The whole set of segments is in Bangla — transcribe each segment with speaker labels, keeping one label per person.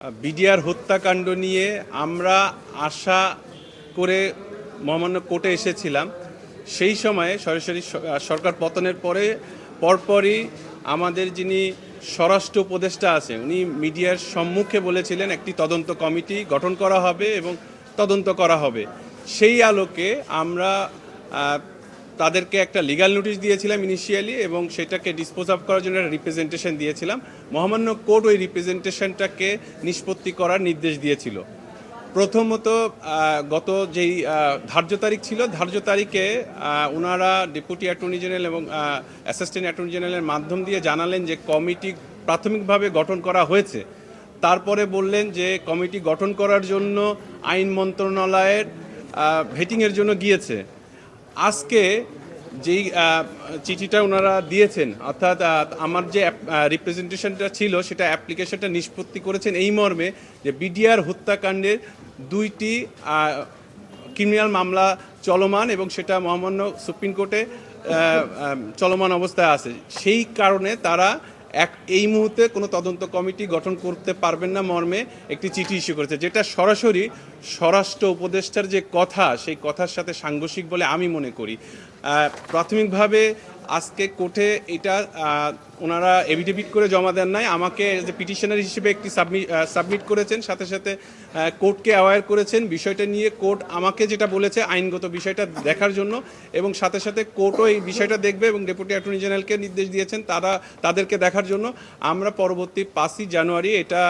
Speaker 1: বিডিআর হত্যাকাণ্ড নিয়ে আমরা আশা করে মহামান্য কোর্টে এসেছিলাম। সেই সময়ে সরাসরি সরকার পতনের পরপরই আমাদের যিনি স্বরাষ্ট্র উপদেষ্টা আছেন উনি মিডিয়ার সম্মুখে বলেছিলেন একটি তদন্ত কমিটি গঠন করা হবে এবং তদন্ত করা হবে। সেই আলোকে আমরা তাদেরকে একটা লিগ্যাল নোটিশ দিয়েছিলাম ইনিশিয়ালি এবং সেটাকে ডিসপোজ অফ করার জন্য একটা রিপ্রেজেন্টেশন দিয়েছিলাম। মহামান্য কোর্ট ওই রিপ্রেজেন্টেশনটাকে নিষ্পত্তি করার নির্দেশ দিয়েছিল। প্রথমত গত যেই ধার্য তারিখ ছিল, ধার্য তারিখে ওনারা ডেপুটি অ্যাটর্নি জেনারেল এবং অ্যাসিস্ট্যান্ট অ্যাটর্নি জেনারেলের মাধ্যম দিয়ে জানালেন যে কমিটি প্রাথমিকভাবে গঠন করা হয়েছে। তারপরে বললেন যে কমিটি গঠন করার জন্য আইন মন্ত্রণালয়ের ভেটিংয়ের জন্য গিয়েছে। আজকে যেই চিঠিটা ওনারা দিয়েছেন, অর্থাৎ আমার যে রিপ্রেজেন্টেশনটা ছিল সেটা অ্যাপ্লিকেশনটা নিষ্পত্তি করেছেন এই মর্মে যে বিডিআর হত্যাকাণ্ডের 2টি ক্রিমিনাল মামলা চলমান এবং সেটা মহামান্য সুপ্রিম কোর্টে চলমান অবস্থায় আছে। সেই কারণে তারা এই মুহূর্তে কোনো তদন্ত কমিটি গঠন করতে পারবেন না মর্মে একটি চিঠি ইস্যু করেছে, যেটা সরাসরি স্বরাষ্ট্র উপদেষ্টার যে কথা সেই কথার সাথে সাংঘর্ষিক বলে আমি মনে করি। প্রাথমিকভাবে আজকে কোর্টে এটা ওনারা এভিডেভিট করে জমা দেন নাই, আমাকে যে পিটিশনার হিসেবে একটি সাবমিট করেছেন, সাথে সাথে কোর্টকে অ্যাওয়্যার করেছেন বিষয়টা নিয়ে। কোর্ট আমাকে যেটা বলেছে আইনগত বিষয়টা দেখার জন্য এবং সাথে সাথে কোর্টও এই বিষয়টা দেখবে এবং ডেপুটি অ্যাটর্নি জেনারেলকে নির্দেশ দিয়েছেন তাদেরকে দেখার জন্য। আমরা পরবর্তী 5ই জানুয়ারি এটা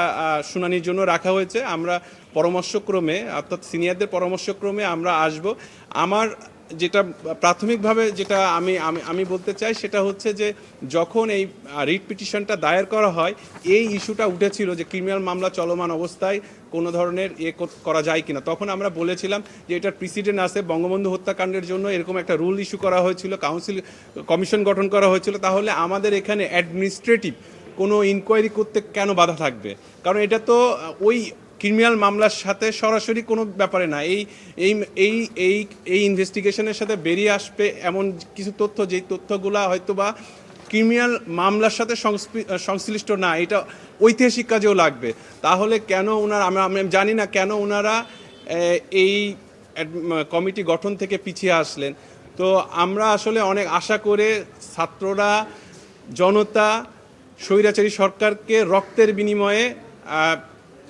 Speaker 1: শুনানির জন্য রাখা হয়েছে। আমরা পরামর্শক্রমে অর্থাৎ সিনিয়রদের পরামর্শক্রমে আমরা আসব। আমার যেটা প্রাথমিকভাবে যেটা আমি বলতে চাই সেটা হচ্ছে যে যখন এই রিট পিটিশনটা দায়ের করা হয় এই ইস্যুটা উঠেছিল যে ক্রিমিনাল মামলা চলমান অবস্থায় কোনো ধরনের করা যায় কিনা, তখন আমরা বলেছিলাম যে এটার প্রিসিডেন্ট আছে। বঙ্গবন্ধু হত্যাকাণ্ডের জন্য এরকম একটা রুল ইস্যু করা হয়েছিল, কমিশন গঠন করা হয়েছিল। তাহলে আমাদের এখানে অ্যাডমিনিস্ট্রেটিভ কোনো ইনকোয়ারি করতে কেন বাধা থাকবে? কারণ এটা তো ওই ক্রিমিনাল মামলার সাথে সরাসরি কোনো ব্যাপারে না। এই এই এই এই এই ইনভেস্টিগেশনের সাথে বেরিয়ে আসবে এমন কিছু তথ্য, যেই তথ্যগুলা হয়তো বা ক্রিমিনাল মামলার সাথে সংশ্লিষ্ট না, এটা ঐতিহাসিক কাজেও লাগবে। তাহলে কেন ওনারা, আমি জানি না কেন ওনারা এই কমিটি গঠন থেকে পিছিয়ে আসলেন। তো আমরা আসলে অনেক আশা করে ছাত্ররা, জনতা স্বৈরাচারী সরকারকে রক্তের বিনিময়ে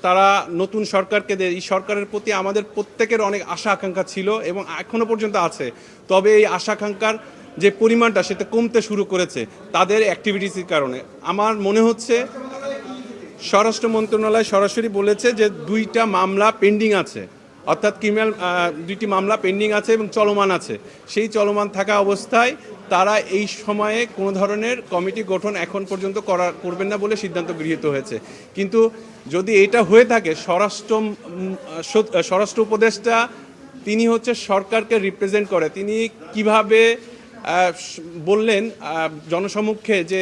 Speaker 1: তারা নতুন সরকারকে দেয়। এই সরকারের প্রতি আমাদের প্রত্যেকের অনেক আশা আকাঙ্ক্ষা ছিল এবং এখনও পর্যন্ত আছে। তবে এই আশা আকাঙ্ক্ষার যে পরিমাণটা সেটা কমতে শুরু করেছে তাদের অ্যাক্টিভিটিসের কারণে। আমার মনে হচ্ছে স্বরাষ্ট্র মন্ত্রণালয় সরাসরি বলেছে যে 2টা মামলা পেন্ডিং আছে, অর্থাৎ ক্রিমিনাল 2টি মামলা পেন্ডিং আছে এবং চলমান আছে। সেই চলমান থাকা অবস্থায় তারা এই সময়ে কোনো ধরনের কমিটি গঠন এখন পর্যন্ত করবেন না বলে সিদ্ধান্ত গৃহীত হয়েছে। কিন্তু যদি এটা হয়ে থাকে, স্বরাষ্ট্র উপদেষ্টা তিনি হচ্ছে সরকারকে রিপ্রেজেন্ট করে, তিনি কিভাবে বললেন জনসমক্ষে যে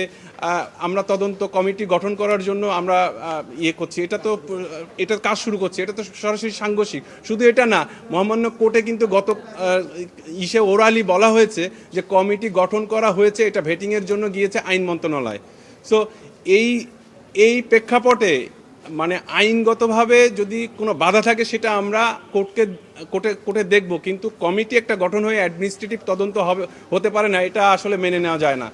Speaker 1: আমরা তদন্ত কমিটি গঠন করার জন্য আমরা করছি, এটার কাজ শুরু করছি, এটা তো সরাসরি সাংঘর্ষিক। শুধু এটা না, মহামান্য কোর্টে কিন্তু গত ওরালি বলা হয়েছে যে কমিটি গঠন করা হয়েছে, এটা ভেটিংয়ের জন্য গিয়েছে আইন মন্ত্রণালয়। সো এই প্রেক্ষাপটে মানে আইনগতভাবে যদি কোনো বাধা থাকে সেটা আমরা কোর্টে দেখব, কিন্তু কমিটি একটা গঠন হয়ে অ্যাডমিনিস্ট্রেটিভ তদন্ত হতে পারে না, এটা আসলে মেনে নেওয়া যায় না।